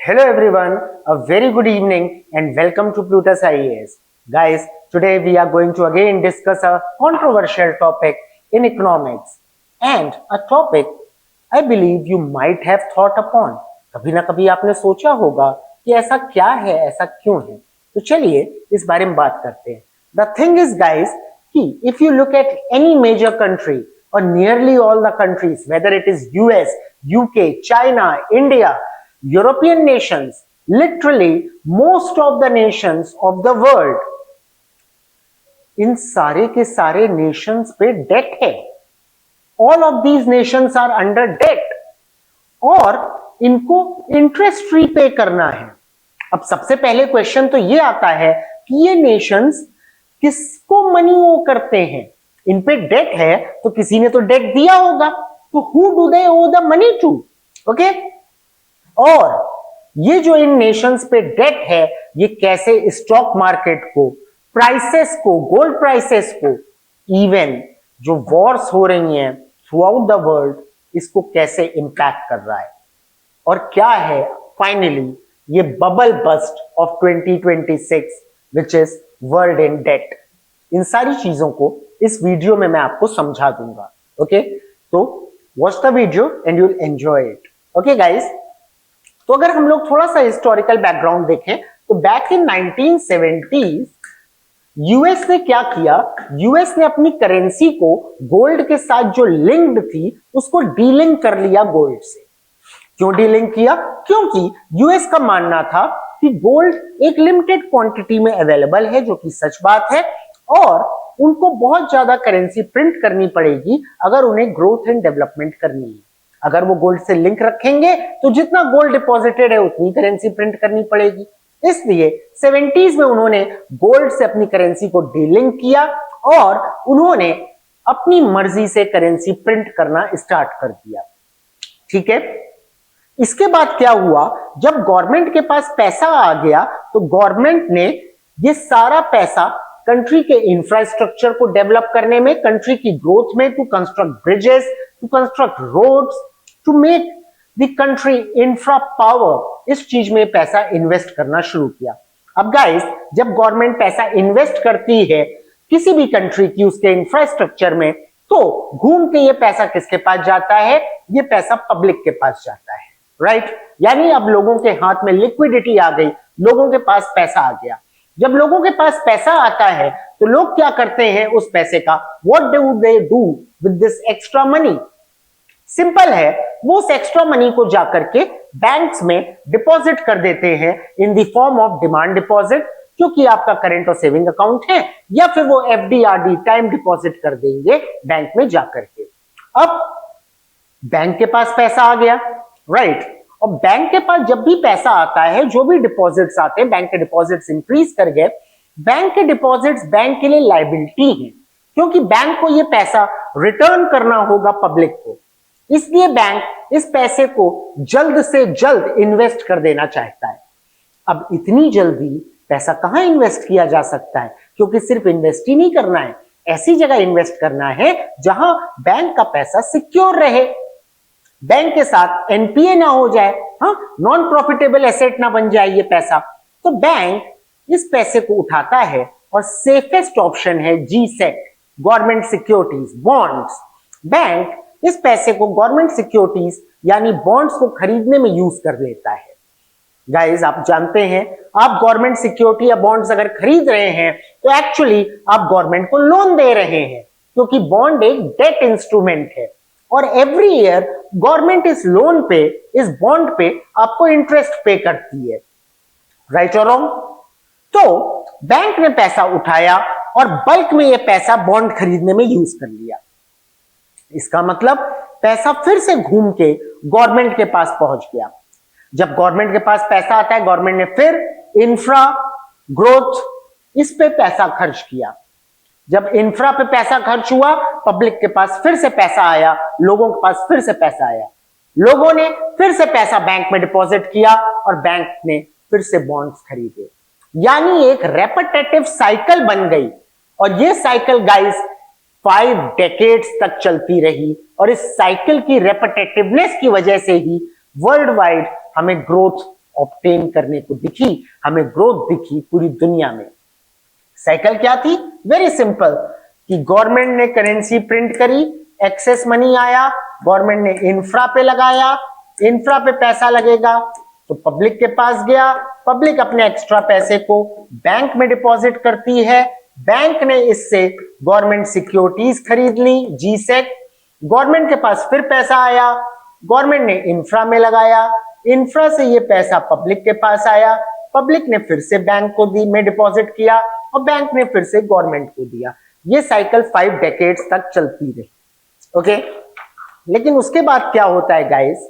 Hello everyone, a very good evening and welcome to Plutus IAS. Guys, today we are going to again discuss a controversial topic in economics and a topic I believe you might have thought upon. कभी ना कभी आपने सोचा होगा कि ऐसा क्या है, ऐसा क्यों है। तो चलिए इस बारे में बात करते हैं। The thing is guys कि if you look at any major country or nearly all the countries, whether it is US, UK, China, India, European nations, literally most of the nations of the world, इन सारे के सारे Nations पे debt है। All of these nations are under debt और इनको interest free पे करना है। अब सबसे पहले क्वेश्चन तो ये आता है कि ये नेशंस किसको मनी ओ करते हैं। इन पे डेट है तो किसी ने तो डेट दिया होगा, तो who do they owe the money to? Okay, और ये जो इन नेशंस पे डेट है ये कैसे स्टॉक मार्केट को, प्राइसेस को, गोल्ड प्राइसेस को, इवन जो वॉर्स हो रही हैं थ्रू आउट द वर्ल्ड, इसको कैसे इंपैक्ट कर रहा है और क्या है फाइनली ये bubble burst of 2026 which is world in debt. इन सारी चीजों को इस वीडियो में मैं आपको समझा दूंगा। ओके, तो watch the video and you'll enjoy it. Okay guys, तो अगर हम लोग थोड़ा सा हिस्टोरिकल बैकग्राउंड देखें तो बैक इन 1970s यूएस ने क्या किया, यूएस ने अपनी करेंसी को गोल्ड के साथ जो लिंक्ड थी उसको डीलिंक कर लिया गोल्ड से। क्यों डीलिंक किया? क्योंकि यूएस का मानना था कि गोल्ड एक लिमिटेड क्वांटिटी में अवेलेबल है, जो कि सच बात है, और उनको बहुत ज्यादा करेंसी प्रिंट करनी पड़ेगी अगर उन्हें ग्रोथ एंड डेवलपमेंट करनी है। अगर वो गोल्ड से लिंक रखेंगे तो जितना गोल्ड डिपॉजिटेड है उतनी करेंसी प्रिंट करनी पड़ेगी। इसलिए 70s में उन्होंने गोल्ड से अपनी करेंसी को डीलिंक किया और उन्होंने अपनी मर्जी से करेंसी प्रिंट करना स्टार्ट कर दिया। ठीक है, इसके बाद क्या हुआ, जब गवर्नमेंट के पास पैसा आ गया तो गवर्नमेंट ने ये सारा पैसा कंट्री के इंफ्रास्ट्रक्चर को डेवलप करने में, कंट्री की ग्रोथ में, to construct bridges, to construct roads, to make the country infra power, इस चीज में पैसा इन्वेस्ट करना शुरू किया। अब गाइस, जब गवर्नमेंट पैसा इन्वेस्ट करती है किसी भी कंट्री की उसके इंफ्रास्ट्रक्चर में, तो घूम के ये पैसा किसके पास जाता है? ये पैसा पब्लिक के पास जाता है, राइट? यानी अब लोगों के हाथ में लिक्विडिटी आ गई, लोगों के पास पैसा आ गया। जब लोगों के पास पैसा आता है तो लोग क्या करते हैं उस पैसे का? What do they do with this extra money? Simple है, वो उस एक्स्ट्रा मनी को जाकर के बैंक्स में डिपॉजिट कर देते हैं in the form of demand deposit, क्योंकि आपका करंट और सेविंग अकाउंट है, या फिर वो एफडी आरडी टाइम डिपॉजिट कर देंगे बैंक में जाकर के। अब बैंक के पास पैसा आ गया, राइट? और बैंक के पास जब भी पैसा आता है, जो भी डिपॉजिट्स आते हैं, बैंक के डिपॉजिट्स इंक्रीज कर गए। बैंक के डिपॉजिट्स बैंक के लिए लायबिलिटी है, क्योंकि बैंक को ये पैसा रिटर्न करना होगा पब्लिक को, इसलिए बैंक इस पैसे को जल्द से जल्द इन्वेस्ट कर देना चाहता है। अब इतनी जल्दी पैसा कहां इन्वेस्ट किया जा सकता है? क्योंकि सिर्फ इन्वेस्ट ही नहीं करना है, ऐसी जगह इन्वेस्ट करना है जहां बैंक का पैसा सिक्योर रहे, बैंक के साथ एनपीए ना हो जाए, हाँ, नॉन प्रॉफिटेबल एसेट ना बन जाए ये पैसा। तो बैंक इस पैसे को उठाता है और सेफेस्ट ऑप्शन है GSAT, government securities, bonds. Bank इस पैसे को गवर्नमेंट सिक्योरिटीज यानी बॉन्ड्स को खरीदने में यूज कर लेता है। गाइस, आप जानते हैं, आप गवर्नमेंट सिक्योरिटी या बॉन्ड्स अगर खरीद रहे हैं तो एक्चुअली आप गवर्नमेंट को लोन दे रहे हैं, क्योंकि बॉन्ड एक डेट इंस्ट्रूमेंट है और एवरी ईयर गवर्नमेंट इस लोन पे, इस बॉन्ड पे आपको इंटरेस्ट पे करती है, राइट और रॉन्ग? तो बैंक ने पैसा उठाया और बल्क में ये पैसा बॉन्ड खरीदने में यूज कर लिया। इसका मतलब पैसा फिर से घूम के गवर्नमेंट के पास पहुंच गया। जब गवर्नमेंट के पास पैसा आता है, गवर्नमेंट ने फिर इंफ्रा, ग्रोथ, इस पे पैसा खर्च किया। जब इंफ्रा पे पैसा खर्च हुआ, पब्लिक के पास फिर से पैसा आया, लोगों के पास फिर से पैसा आया, लोगों ने फिर से पैसा बैंक में डिपॉजिट किया और बैंक ने फिर से बॉन्ड्स खरीदे। यानी एक रेपिटेटिव साइकिल बन गई और ये साइकिल गाइस 5 डेकेड्स तक चलती रही और इस साइकिल की रेपिटेटिवनेस की वजह से ही वर्ल्ड वाइड हमें ग्रोथ ऑब्टेन करने को दिखी, हमें ग्रोथ दिखी पूरी दुनिया में। साइकिल क्या थी? वेरी सिंपल, कि गवर्नमेंट ने करेंसी प्रिंट करी, एक्सेस मनी आया, गवर्नमेंट ने इंफ्रा पे लगाया, इंफ्रा पे पैसा लगेगा तो पब्लिक के पास गया, पब्लिक अपने एक्स्ट्रा पैसे को बैंक में डिपॉजिट करती है, बैंक ने इससे गवर्नमेंट सिक्योरिटीज खरीद ली, जीसेट, गवर्नमेंट के पास फिर पैसा आया, गवर्नमेंट ने इंफ्रा में लगाया, इंफ्रा से ये पैसा पब्लिक के पास आया, पब्लिक ने फिर से बैंक को दी में डिपॉजिट किया और बैंक ने फिर से गवर्नमेंट को दिया। ये साइकिल 5 डेकेड्स तक चलती रही। ओके, लेकिन उसके बाद क्या होता है गाइस?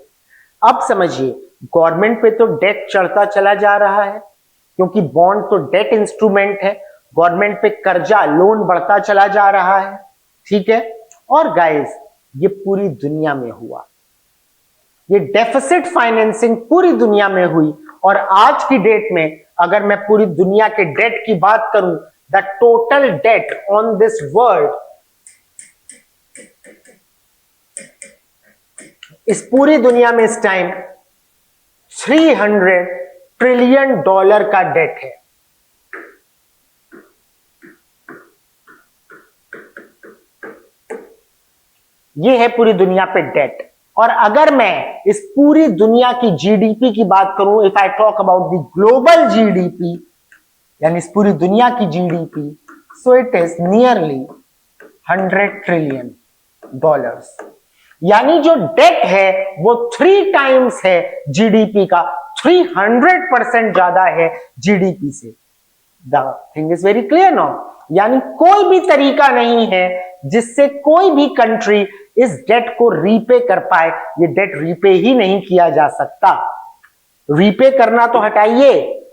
अब समझिए, गवर्नमेंट पे तो डेट चढ़ता चला जा रहा है, क्योंकि बॉन्ड तो डेट इंस्ट्रूमेंट है, गवर्नमेंट पे कर्जा लोन बढ़ता चला जा रहा है, ठीक है। और गाइस, ये पूरी दुनिया में हुआ, ये डेफिसिट फाइनेंसिंग पूरी दुनिया में हुई। और आज की डेट में अगर मैं पूरी दुनिया के डेट की बात करूं, the total date on this world, इस पूरी दुनिया में इस टाइम $300 ट्रिलियन का डेट है। ये है पूरी दुनिया पे डेट। और अगर मैं इस पूरी दुनिया की जीडीपी की बात करूं, if I talk about the global GDP, यानी इस पूरी दुनिया की GDP, so it is nearly $100 trillion. यानी जो डेट है वो 3 टाइम्स है जीडीपी का, 300% ज्यादा है जीडीपी से। The thing is very clear now. यानी कोई भी तरीका नहीं है जिससे कोई भी कंट्री इस डेट को रीपे कर पाए। ये डेट रीपे ही नहीं किया जा सकता। रीपे करना तो हटाइए,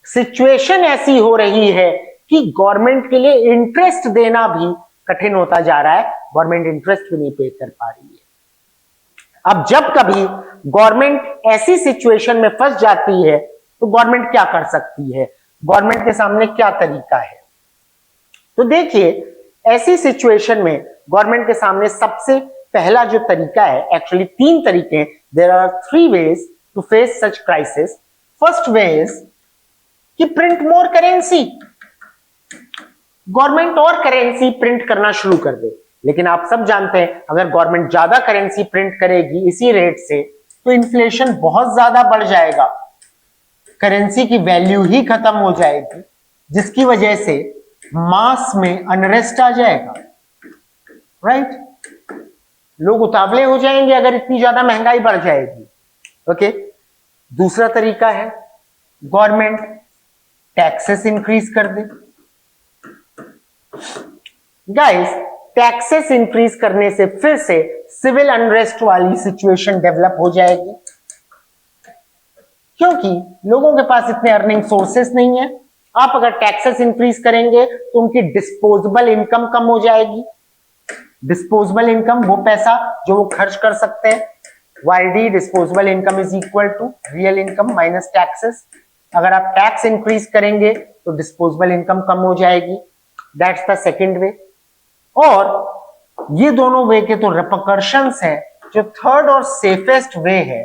सिचुएशन ऐसी हो रही है कि गवर्नमेंट के लिए इंटरेस्ट देना भी कठिन होता जा रहा है। गवर्नमेंट इंटरेस्ट भी नहीं पे कर पा रही है। अब जब कभी गवर्नमेंट ऐसी सिचुएशन में फंस जाती है तो गवर्नमेंट क्या कर सकती है? गवर्नमेंट के सामने क्या तरीका है? तो देखिए, ऐसी सिचुएशन में गवर्नमेंट के सामने सबसे पहला जो तरीका है, एक्चुअली 3 तरीके हैं। There are 3 ways to face such crisis. First way is कि प्रिंट मोर करेंसी। गवर्नमेंट और करेंसी प्रिंट करना शुरू कर दे। लेकिन आप सब जानते हैं, अगर गवर्नमेंट ज्यादा करेंसी प्रिंट करेगी इसी रेट से, तो इन्फ्लेशन बहुत ज्यादा बढ़ जाएगा, करेंसी की वैल्यू ही खत्म हो जाएगी, जिसकी वजह से मास में अनरेस्ट आ जाएगा, राइट? लोग उतावले हो जाएंगे अगर इतनी ज्यादा महंगाई बढ़ जाएगी। ओके, दूसरा तरीका है गवर्नमेंट टैक्सेस इंक्रीज कर दे। गाइस, टैक्सेस इंक्रीज करने से फिर से सिविल अनरेस्ट वाली सिचुएशन डेवलप हो जाएगी, क्योंकि लोगों के पास इतने अर्निंग सोर्सेस नहीं है। आप अगर टैक्सेस इंक्रीज करेंगे तो उनकी डिस्पोजेबल इनकम कम हो जाएगी। डिस्पोजेबल इनकम, वो पैसा जो वो खर्च कर सकते हैं। YD disposable income is equal to real income minus taxes. अगर आप टैक्स इंक्रीज करेंगे तो डिस्पोजेबल इनकम कम हो जाएगी। That's the second way. और ये दोनों वे के तो रिपरकशंस हैं। जो थर्ड और सेफेस्ट वे है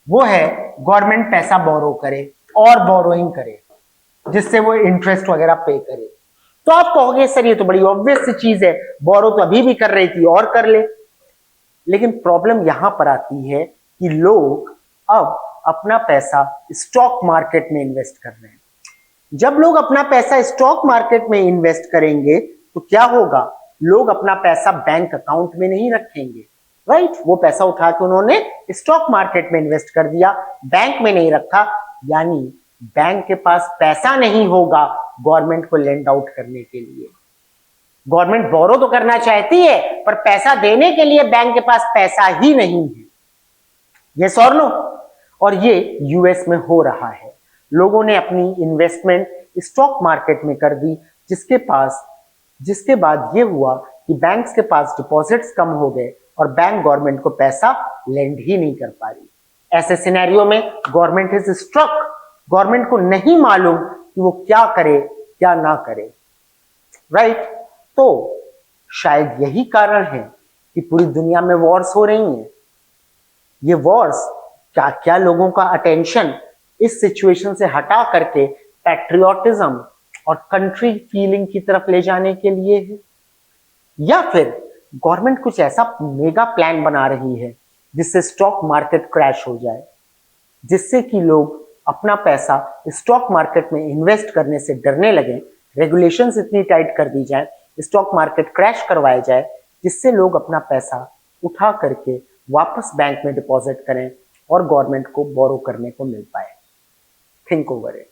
वो है गवर्नमेंट पैसा बोरो करे और बोरोइंग करे, जिससे वो इंटरेस्ट वगैरह पे करे। तो आप कहोगे सर ये तो बड़ी ऑब्वियस सी चीज है, बोरो तो अभी भी कर रही थी और कर ले। लेकिन प्रॉब्लम यहां पर आती है कि लोग अब अपना पैसा स्टॉक मार्केट में इन्वेस्ट कर रहे हैं। जब लोग अपना पैसा स्टॉक मार्केट में इन्वेस्ट करेंगे तो क्या होगा? लोग अपना पैसा बैंक अकाउंट में नहीं रखेंगे, राइट? वो पैसा उठा के उन्होंने स्टॉक मार्केट में इन्वेस्ट कर दिया, बैंक में नहीं रखा। यानी बैंक के पास पैसा नहीं होगा गवर्नमेंट को लेंड आउट करने के लिए। गवर्नमेंट बोरो तो करना चाहती है, पर पैसा देने के लिए बैंक के पास पैसा ही नहीं है। यस और नो? और ये यूएस में हो रहा है। लोगों ने अपनी इन्वेस्टमेंट स्टॉक मार्केट में कर दी, जिसके बाद ये हुआ कि बैंक्स के पास डिपॉजिट्स कम हो गए और बैंक गवर्नमेंट को पैसा लेंड ही नहीं कर पा रही। ऐसे सिनेरियो में गवर्नमेंट इज स्ट्रक। गवर्नमेंट को नहीं मालूम कि वो क्या करे क्या ना करे, राइट? तो शायद यही कारण है कि पूरी दुनिया में वॉर्स हो रही हैं। ये वॉर्स क्या क्या लोगों का अटेंशन इस सिचुएशन से हटा करके पैट्रियोटिज्म और कंट्री फीलिंग की तरफ ले जाने के लिए है, या फिर गवर्नमेंट कुछ ऐसा मेगा प्लान बना रही है जिससे स्टॉक मार्केट क्रैश हो जाए, जिससे कि लोग अपना पैसा स्टॉक मार्केट में इन्वेस्ट करने से डरने लगे, रेगुलेशंस इतनी टाइट कर दी जाए, स्टॉक मार्केट क्रैश करवाया जाए, जिससे लोग अपना पैसा उठा करके वापस बैंक में डिपॉजिट करें और गवर्नमेंट को बोरो करने को मिल पाए। Think over it.